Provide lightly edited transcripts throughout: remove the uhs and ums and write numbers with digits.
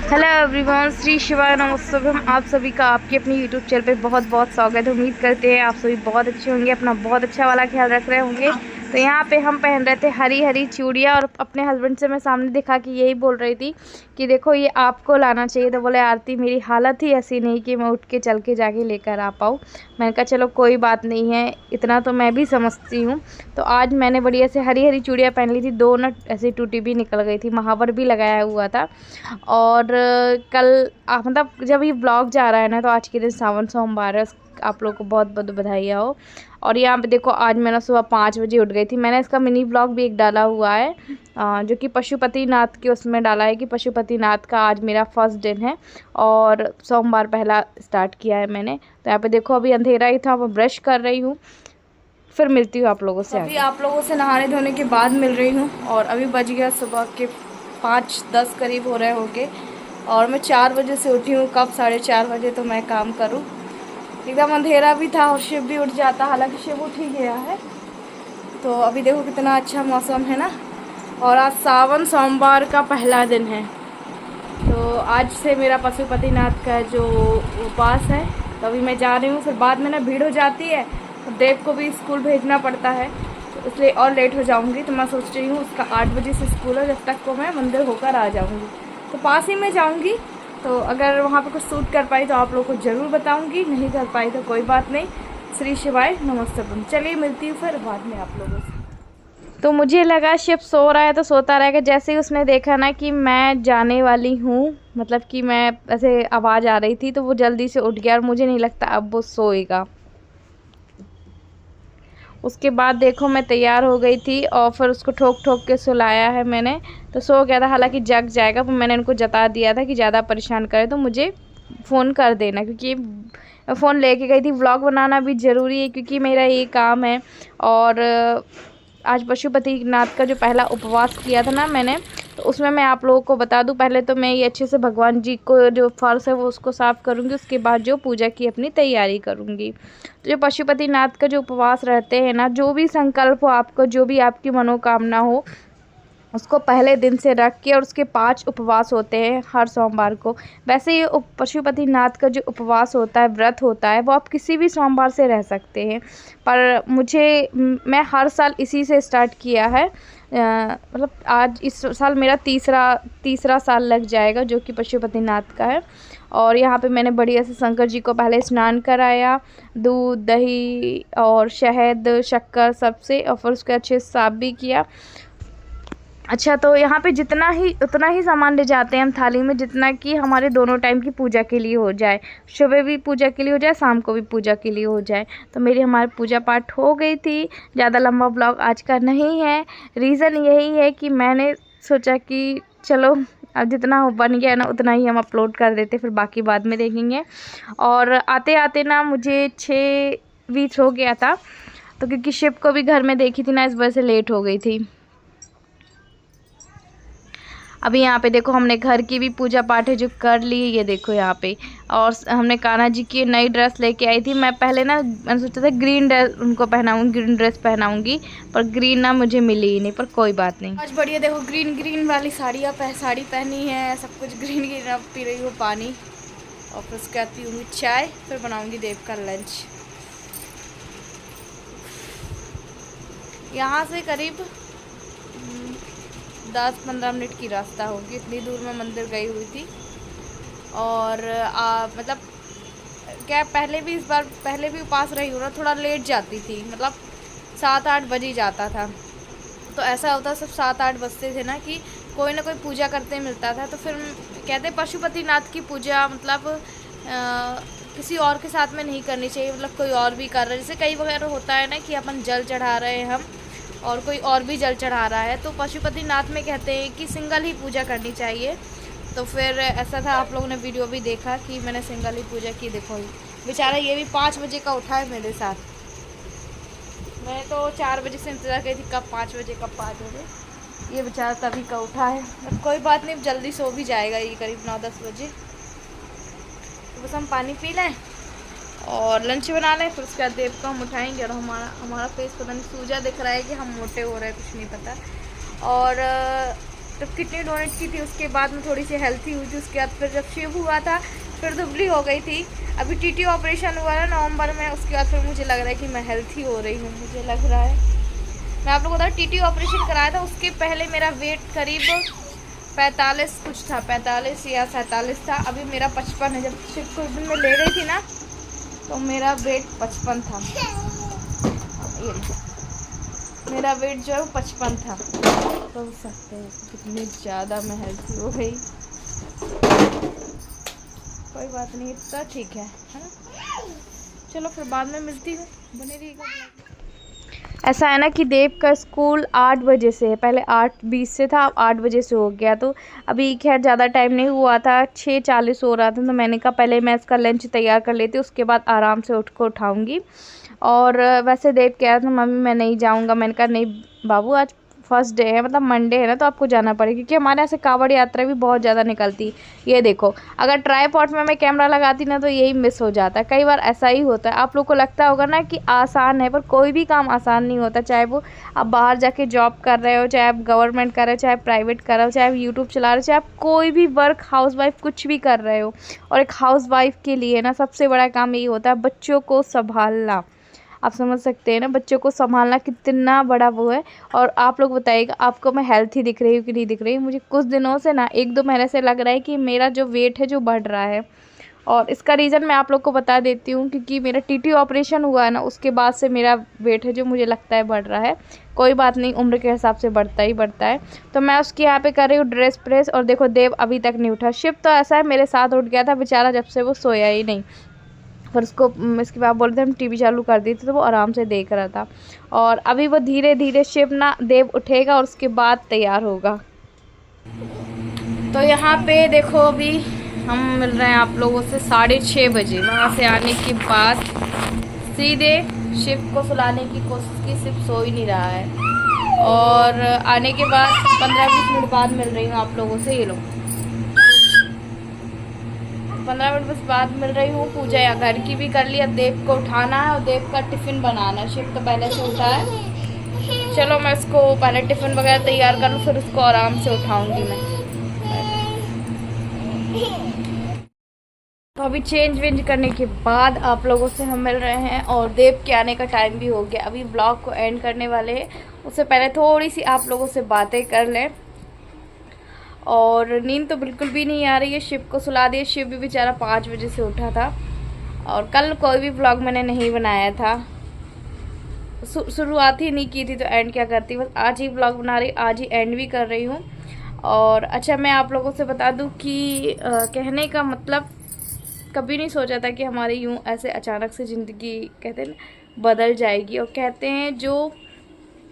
Hello everyone, Shri शिवाय नमस्तुभ्यम। आप सभी का आपकी अपनी यूट्यूब चैनल पे बहुत बहुत स्वागत है। उम्मीद करते हैं आप सभी बहुत अच्छे होंगे, अपना बहुत अच्छा वाला ख्याल रख रहे होंगे। तो यहाँ पे हम पहन रहे थे हरी हरी चूड़ियाँ, और अपने हस्बैंड से मैं सामने दिखा कि यही बोल रही थी कि देखो ये आपको लाना चाहिए। तो बोले आरती मेरी हालत ही ऐसी नहीं कि मैं उठ के चल के जाके लेकर आ पाऊँ। मैंने कहा चलो कोई बात नहीं है, इतना तो मैं भी समझती हूँ। तो आज मैंने बढ़िया से हरी हरी चूड़ियाँ पहन ली थी, दो न ऐसी टूटी भी निकल गई थी, महावर भी लगाया हुआ था। और कल मतलब जब ये ब्लॉग जा रहा है ना, तो आज के दिन सावन सोमवार है। आप लोगों को बहुत बहुत बधाई हो। और यहाँ पे देखो आज मैं ना सुबह 5 बजे उठ गई थी। मैंने इसका मिनी ब्लॉग भी एक डाला हुआ है, जो कि पशुपतिनाथ के उसमें डाला है कि पशुपतिनाथ का आज मेरा फर्स्ट दिन है और सोमवार पहला स्टार्ट किया है मैंने। तो यहाँ पे देखो अभी अंधेरा ही था, मैं ब्रश कर रही हूँ, फिर मिलती हूँ आप लोगों से। अभी आप लोगों से नहाने धोने के बाद मिल रही हूँ। और अभी बज गया सुबह के 5-10 करीब हो रहे होंगे, और मैं 4 बजे से उठी हूँ। कब 4:30 बजे तो मैं काम करूँ। एकदम अंधेरा भी था और शिव भी उठ जाता, हालांकि शिव उठ ही गया है। तो अभी देखो कितना अच्छा मौसम है ना। और आज सावन सोमवार का पहला दिन है, तो आज से मेरा पशुपतिनाथ का जो उपास है। तो अभी मैं जा रही हूँ, फिर बाद में ना भीड़ हो जाती है, तो देव को भी स्कूल भेजना पड़ता है, तो इसलिए और लेट हो जाऊँगी। तो मैं सोच रही हूँ उसका 8 बजे से स्कूल है, जब तक को मैं मंदिर होकर आ जाऊँगी। तो पास ही में जाऊँगी, तो अगर वहाँ पे कुछ शूट कर पाई तो आप लोगों को ज़रूर बताऊँगी, नहीं कर पाई तो कोई बात नहीं। श्री शिवाय नमस्तुभ्यम। चलिए मिलती हूँ फिर बाद में आप लोगों से। तो मुझे लगा शिव सो रहा है तो सोता रहेगा। जैसे ही उसने देखा ना कि मैं जाने वाली हूँ, मतलब कि मैं ऐसे आवाज़ आ रही थी, तो वो जल्दी से उठ गया, और मुझे नहीं लगता अब वो सोएगा। उसके बाद देखो मैं तैयार हो गई थी और फिर उसको ठोक ठोक के सुलाया है मैंने। तो सो गया था, हालांकि जग जाएगा, पर मैंने उनको जता दिया था कि ज़्यादा परेशान करे तो मुझे फ़ोन कर देना, क्योंकि फ़ोन लेके गई थी। व्लॉग बनाना भी ज़रूरी है क्योंकि मेरा ये काम है। और आज पशुपतिनाथ का जो पहला उपवास किया था ना मैंने, तो उसमें मैं आप लोगों को बता दूं, पहले तो मैं ये अच्छे से भगवान जी को जो फर्श है वो उसको साफ़ करूंगी, उसके बाद जो पूजा की अपनी तैयारी करूंगी। तो जो पशुपतिनाथ का जो उपवास रहते हैं ना, जो भी संकल्प हो आपको, जो भी आपकी मनोकामना हो, उसको पहले दिन से रख के, और उसके 5 उपवास होते हैं हर सोमवार को। वैसे ये पशुपतिनाथ का जो उपवास होता है, व्रत होता है, वो आप किसी भी सोमवार से रह सकते हैं, पर मैं हर साल इसी से स्टार्ट किया है। मतलब आज इस साल मेरा तीसरा साल लग जाएगा, जो कि पशुपतिनाथ का है। और यहाँ पे मैंने बढ़िया से शंकर जी को पहले स्नान कराया, दूध दही और शहद शक्कर सबसे, और फिर उसके अच्छे से साफ भी किया। अच्छा, तो यहाँ पे उतना ही सामान ले जाते हैं हम थाली में, जितना कि हमारे दोनों टाइम की पूजा के लिए हो जाए, सुबह भी पूजा के लिए हो जाए, शाम को भी पूजा के लिए हो जाए। तो हमारी पूजा पाठ हो गई थी। ज़्यादा लंबा ब्लॉग आज का नहीं है। रीज़न यही है कि मैंने सोचा कि चलो अब जितना बन गया ना उतना ही हम अपलोड कर देते, फिर बाकी बाद में देखेंगे। और आते आते ना मुझे 6:20 हो गया था, तो क्योंकि शिव को भी घर में देखी थी ना, इस वजह से लेट हो गई थी। अभी यहाँ पे देखो हमने घर की भी पूजा पाठ है जो कर ली, ये देखो यहाँ पे। और हमने कान्हा जी की नई ड्रेस लेके आई थी। मैं पहले ना मैंने सोचा था ग्रीन ड्रेस उनको पहनाऊँगी, ग्रीन ड्रेस पहनाऊँगी, पर ग्रीन ना मुझे मिली ही नहीं, पर कोई बात नहीं। आज बढ़िया देखो ग्रीन वाली साड़ी पहनी है, सब कुछ ग्रीन। अब पी रही हूँ पानी, और फिर उसके बाद पीऊँगी चाय, फिर बनाऊँगी देव का लंच। यहाँ से करीब 10-15 मिनट की रास्ता होगी, इतनी दूर में मंदिर गई हुई थी। और मतलब क्या पहले भी उपास रही हूँ ना, थोड़ा लेट जाती थी, मतलब 7-8 बजे जाता था। तो ऐसा होता सब 7-8 बजते थे ना कि कोई ना कोई पूजा करते मिलता था। तो फिर कहते पशुपतिनाथ की पूजा मतलब किसी और के साथ में नहीं करनी चाहिए, मतलब कोई और भी कर रहा है। जैसे कई वगैरह होता है ना कि अपन जल चढ़ा रहे हैं हम, और कोई और भी जल चढ़ा रहा है, तो पशुपतिनाथ में कहते हैं कि सिंगल ही पूजा करनी चाहिए। तो फिर ऐसा था, आप लोगों ने वीडियो भी देखा कि मैंने सिंगल ही पूजा की। देखो बेचारा ये भी 5 बजे का उठा है मेरे साथ। मैं तो 4 बजे से इंतज़ार करी थी, कब 5 बजे, कब 5 बजे। ये बेचारा तभी का उठा है। अब कोई बात नहीं, जल्दी सो भी जाएगा ये करीब 9-10 बजे। तो बस हम पानी पी लें और लंच बना लें, फिर उसके बाद देव को हम उठाएंगे। और हमारा फेस पता नहीं सूजा दिख रहा है कि हम मोटे हो रहे हैं, कुछ नहीं पता। और तब किडनी डोनेट की थी, उसके बाद मैं थोड़ी सी हेल्थी हुई थी। उसके बाद फिर जब शिव हुआ था फिर दुबली हो गई थी। अभी टीटी ऑपरेशन हुआ है नवंबर में, उसके बाद फिर मुझे लग रहा है कि मैं हेल्थी हो रही हूँ, मुझे लग रहा है। मैं आप लोगों को बता, टीटी ऑपरेशन कराया था उसके पहले मेरा वेट करीब 45 कुछ था, 45 या 47 था। अभी मेरा 55 है। जब शिव को दिन में ले गई थी ना तो मेरा वेट 55 था। ये मेरा वेट जो है 55 था। समझ सकते हैं कितनी ज़्यादा मैं हेल्थी हो गई। कोई बात नहीं, इतना ठीक है ना। चलो फिर बाद में मिलती हूँ, बने रहिएगा। ऐसा है ना कि देव का स्कूल 8 बजे से है, पहले 8:20 से था, अब 8 बजे से हो गया। तो अभी खैर ज़्यादा टाइम नहीं हुआ था, 6:40 हो रहा था। तो मैंने कहा पहले मैं इसका लंच तैयार कर लेती हूँ, उसके बाद आराम से उठ कर उठाऊँगी। और वैसे देव कह रहा था मम्मी मैं नहीं जाऊँगा। मैंने कहा नहीं बाबू, आज फर्स्ट डे है, मतलब मंडे है ना, तो आपको जाना पड़ेगा, क्योंकि हमारे यहाँ से कांवड़ यात्रा भी बहुत ज़्यादा निकलती। ये देखो, अगर ट्राईपॉड में मैं कैमरा लगाती ना तो यही मिस हो जाता है। कई बार ऐसा ही होता है। आप लोग को लगता होगा ना कि आसान है, पर कोई भी काम आसान नहीं होता। चाहे वो आप बाहर जाके जॉब कर रहे हो, चाहे आप गवर्नमेंट कर रहे हो, चाहे प्राइवेट कर रहे हो, चाहे आप यूट्यूब चला रहे हो, चाहे आप कोई भी वर्क हाउसवाइफ कुछ भी कर रहे हो। और एक हाउसवाइफ के लिए ना सबसे बड़ा काम यही होता है बच्चों को संभालना। आप समझ सकते हैं ना, बच्चों को संभालना कितना बड़ा वो है। और आप लोग बताइएगा आपको मैं हेल्थी दिख रही हूँ कि नहीं दिख रही हूँ। मुझे कुछ दिनों से ना 1-2 महीने से लग रहा है कि मेरा जो वेट है जो बढ़ रहा है। और इसका रीज़न मैं आप लोग को बता देती हूँ, क्योंकि मेरा टीटी ऑपरेशन हुआ है ना, उसके बाद से मेरा वेट है जो मुझे लगता है बढ़ रहा है। कोई बात नहीं, उम्र के हिसाब से बढ़ता ही बढ़ता है। तो मैं उसकी यहाँ पे कर रही हूँ ड्रेस प्रेस। और देखो देव अभी तक नहीं उठा। शिव तो ऐसा है मेरे साथ उठ गया था बेचारा, जब से वो सोया ही नहीं। पर उसको इसके बाद बोलते हम टीवी चालू कर दी थी तो वो आराम से देख रहा था। और अभी वो धीरे धीरे शिव ना देव उठेगा और उसके बाद तैयार होगा। तो यहाँ पे देखो अभी हम मिल रहे हैं आप लोगों से 6:30 बजे। वहाँ से आने के बाद सीधे शिव को सुलाने की कोशिश की, शिव सो ही नहीं रहा है। और आने के बाद 15-20 मिनट बाद मिल रही हूँ आप लोगों से। ये लोग 15 मिनट बस बाद मिल रही हूँ। पूजा या घर की भी कर ली, अब देव को उठाना है और देव का टिफ़िन बनाना है। शिव तो पहले से उठा है। चलो मैं इसको पहले टिफ़िन वगैरह तैयार कर लूँ, फिर उसको आराम से उठाऊँगी मैं। तो अभी चेंज वेंज करने के बाद आप लोगों से हम मिल रहे हैं और देव के आने का टाइम भी हो गया। अभी ब्लॉग को एंड करने वाले हैं, उससे पहले थोड़ी सी आप लोगों से बातें कर लें। और नींद तो बिल्कुल भी नहीं आ रही है। शिव को सुला दिया, शिव भी बेचारा 5 बजे से उठा था। और कल कोई भी व्लॉग मैंने नहीं बनाया था, शुरुआत ही नहीं की थी तो एंड क्या करती। बस आज ही व्लॉग बना रही, आज ही एंड भी कर रही हूँ। और अच्छा मैं आप लोगों से बता दूँ कि कहने का मतलब कभी नहीं सोचा था कि हमारी यूँ ऐसे अचानक से ज़िंदगी कहते हैं ना बदल जाएगी। और कहते हैं जो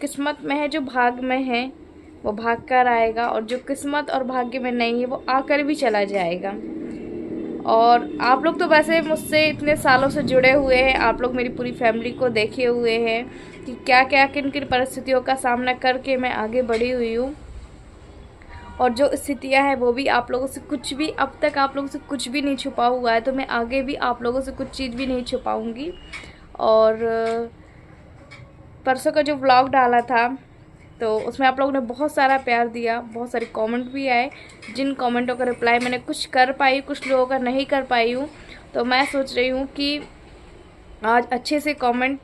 किस्मत में है, जो भाग में है वो भाग कर आएगा, और जो किस्मत और भाग्य में नहीं है वो आकर भी चला जाएगा। और आप लोग तो वैसे मुझसे इतने सालों से जुड़े हुए हैं, आप लोग मेरी पूरी फैमिली को देखे हुए हैं कि क्या क्या किन किन परिस्थितियों का सामना करके मैं आगे बढ़ी हुई हूँ। और जो स्थितियाँ हैं वो भी आप लोगों से कुछ भी, अब तक आप लोगों से कुछ भी नहीं छुपा हुआ है, तो मैं आगे भी आप लोगों से कुछ चीज़ भी नहीं छुपाऊँगी। और परसों का जो व्लॉग डाला था तो उसमें आप लोगों ने बहुत सारा प्यार दिया, बहुत सारे कमेंट भी आए, जिन कमेंटों का रिप्लाई मैंने कुछ कर पाई, कुछ लोगों का नहीं कर पाई हूँ। तो मैं सोच रही हूँ कि आज अच्छे से कमेंट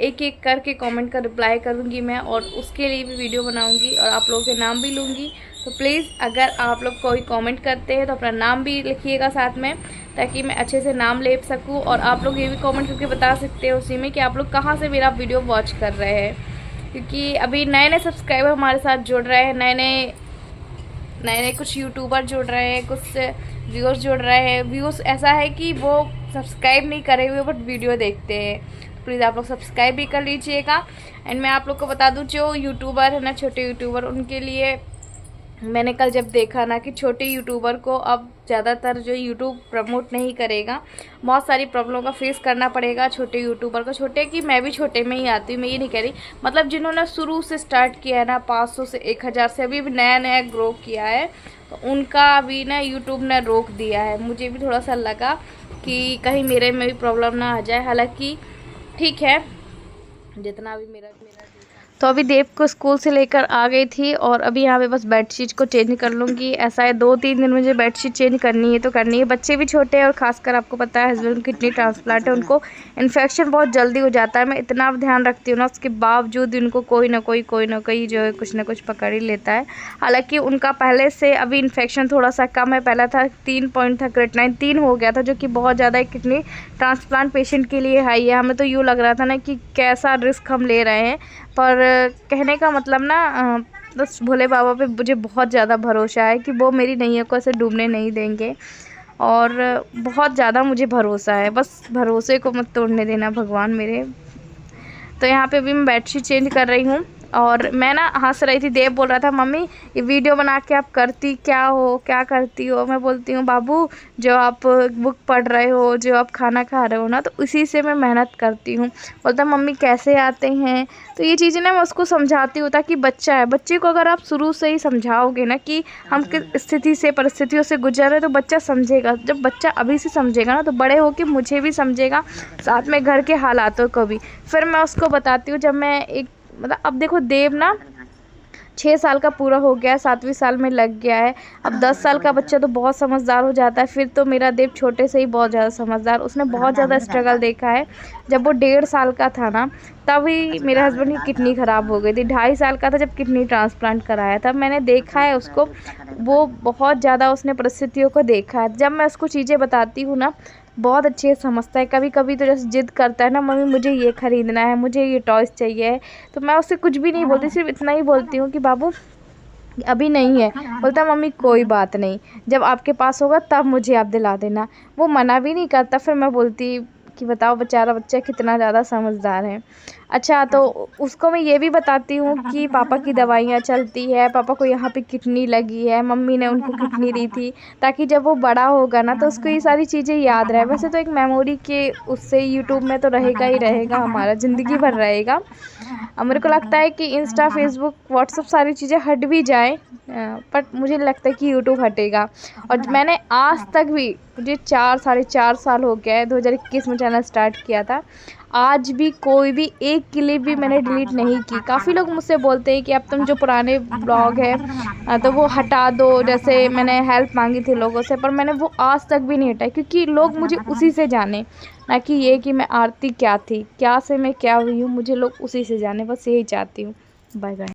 एक एक करके कमेंट का रिप्लाई करूँगी मैं, और उसके लिए भी वीडियो बनाऊँगी और आप लोगों के नाम भी लूँगी। तो प्लीज़ अगर आप लोग कोई कमेंट करते हैं तो अपना नाम भी लिखिएगा साथ में, ताकि मैं अच्छे से नाम ले सकूँ। और आप लोग ये भी कमेंट करके बता सकते हो उसी में कि आप लोग कहाँ से मेरा वीडियो वॉच कर रहे हैं, क्योंकि अभी नए नए सब्सक्राइबर हमारे साथ जुड़ रहे हैं, नए नए कुछ यूट्यूबर जुड़ रहे हैं, कुछ व्यूअर्स जुड़ रहे हैं। व्यूअर्स ऐसा है कि वो सब्सक्राइब नहीं करे हुए बट वीडियो देखते हैं, तो प्लीज़ आप लोग सब्सक्राइब भी कर लीजिएगा। एंड मैं आप लोग को बता दूं, जो यूट्यूबर है ना, छोटे यूट्यूबर, उनके लिए मैंने कल जब देखा ना कि छोटे यूट्यूबर को अब ज़्यादातर जो यूट्यूब प्रमोट नहीं करेगा, बहुत सारी प्रॉब्लम का फेस करना पड़ेगा छोटे यूट्यूबर को। छोटे कि मैं भी छोटे में ही आती हूँ, मैं ये नहीं कह रही, मतलब जिन्होंने शुरू से स्टार्ट किया है ना 500 से 1000 से, अभी भी नया नया ग्रो किया है, तो उनका अभी ना यूट्यूब ने रोक दिया है। मुझे भी थोड़ा सा लगा कि कहीं मेरे में भी प्रॉब्लम ना आ जाए। हालाँकि ठीक है, जितना भी मेरा तो अभी देव को स्कूल से लेकर आ गई थी और अभी यहाँ पे बस बेडशीट को चेंज कर लूँगी। ऐसा है 2-3 दिन मुझे बेडशीट चेंज करनी है तो करनी है। बच्चे भी छोटे हैं और ख़ासकर आपको पता है हस्बैंड की किडनी ट्रांसप्लांट है, उनको इन्फेक्शन बहुत जल्दी हो जाता है। मैं इतना ध्यान रखती हूँ ना, उसके बावजूद उनको कोई ना कोई जो है कुछ ना कुछ पकड़ ही लेता है। हालाँकि उनका पहले से अभी इन्फेक्शन थोड़ा सा कम है, पहला था 3 पॉइंट था, क्रिएटिनिन 3 हो गया था, जो कि बहुत ज़्यादा किडनी ट्रांसप्लांट पेशेंट के लिए हाई है। हमें तो यूँ लग रहा था ना कि कैसा रिस्क हम ले रहे हैं, पर कहने का मतलब ना बस भोले बाबा पे मुझे बहुत ज़्यादा भरोसा है कि वो मेरी नैया को ऐसे डूबने नहीं देंगे, और बहुत ज़्यादा मुझे भरोसा है। बस भरोसे को मत तोड़ने देना भगवान मेरे। तो यहाँ पे अभी मैं बेडशीट चेंज कर रही हूँ और मैं ना हंस रही थी। देव बोल रहा था मम्मी ये वीडियो बना के आप करती क्या हो, क्या करती हो? मैं बोलती हूँ बाबू जो आप बुक पढ़ रहे हो, जो आप खाना खा रहे हो ना, तो इसी से मैं मेहनत करती हूँ। बोलता मम्मी कैसे आते हैं? तो ये चीज़ें ना मैं उसको समझाती हूँ, ताकि बच्चा है, बच्चे को अगर आप शुरू से ही समझाओगे ना कि हम किस स्थिति से परिस्थितियों से गुजर रहे, तो बच्चा समझेगा। जब बच्चा अभी से समझेगा ना, तो बड़े होकर मुझे भी समझेगा, साथ में घर के हालातों को भी। फिर मैं उसको बताती हूँ। जब मैं एक मतलब अब देखो देव ना 6 साल का पूरा हो गया है, 7वीं साल में लग गया है। अब 10 साल का बच्चा तो बहुत समझदार हो जाता है। फिर तो मेरा देव छोटे से ही बहुत ज़्यादा समझदार, उसने बहुत ज़्यादा स्ट्रगल देखा है। जब वो 1.5 साल का था ना, तभी मेरे हस्बैंड की किडनी ख़राब हो गई थी। 2.5 साल का था जब किडनी ट्रांसप्लांट कराया, तब मैंने देखा है उसको, वो बहुत ज़्यादा उसने परिस्थितियों को देखा है। जब मैं उसको चीज़ें बताती हूँ ना, बहुत अच्छे से समझता है। कभी कभी तो जैसे ज़िद करता है ना, मम्मी मुझे ये ख़रीदना है, मुझे ये टॉयज़ चाहिए, तो मैं उससे कुछ भी नहीं बोलती, सिर्फ इतना ही बोलती हूँ कि बाबू अभी नहीं है। बोलता मम्मी कोई बात नहीं, जब आपके पास होगा तब मुझे आप दिला देना। वो मना भी नहीं करता। फिर मैं बोलती कि बताओ बेचारा बच्चा कितना ज़्यादा समझदार है। अच्छा, तो उसको मैं ये भी बताती हूँ कि पापा की दवाइयाँ चलती है, पापा को यहाँ पे किडनी लगी है, मम्मी ने उनको किडनी दी थी, ताकि जब वो बड़ा होगा ना तो उसको ये सारी चीज़ें याद रहे। वैसे तो एक मेमोरी के उससे यूट्यूब में तो रहेगा ही रहेगा, हमारा ज़िंदगी भर रहेगा। अब मेरे को लगता है कि इंस्टा, फेसबुक, व्हाट्सअप सारी चीज़ें हट भी जाए, बट मुझे लगता है कि यूट्यूब हटेगा। और मैंने आज तक भी, मुझे 4-4.5 साल हो गया है, 2021 में चैनल स्टार्ट किया था, आज भी कोई भी एक क्लिप भी मैंने डिलीट नहीं की। काफ़ी लोग मुझसे बोलते हैं कि अब तुम जो पुराने ब्लॉग है तो वो हटा दो, जैसे मैंने हेल्प मांगी थी लोगों से, पर मैंने वो आज तक भी नहीं हटाई, क्योंकि लोग मुझे उसी से जाने, ना कि ये कि मैं आरती क्या थी, क्या से मैं क्या हुई हूँ, मुझे लोग उसी से जाने, बस यही चाहती हूँ। Bye bye.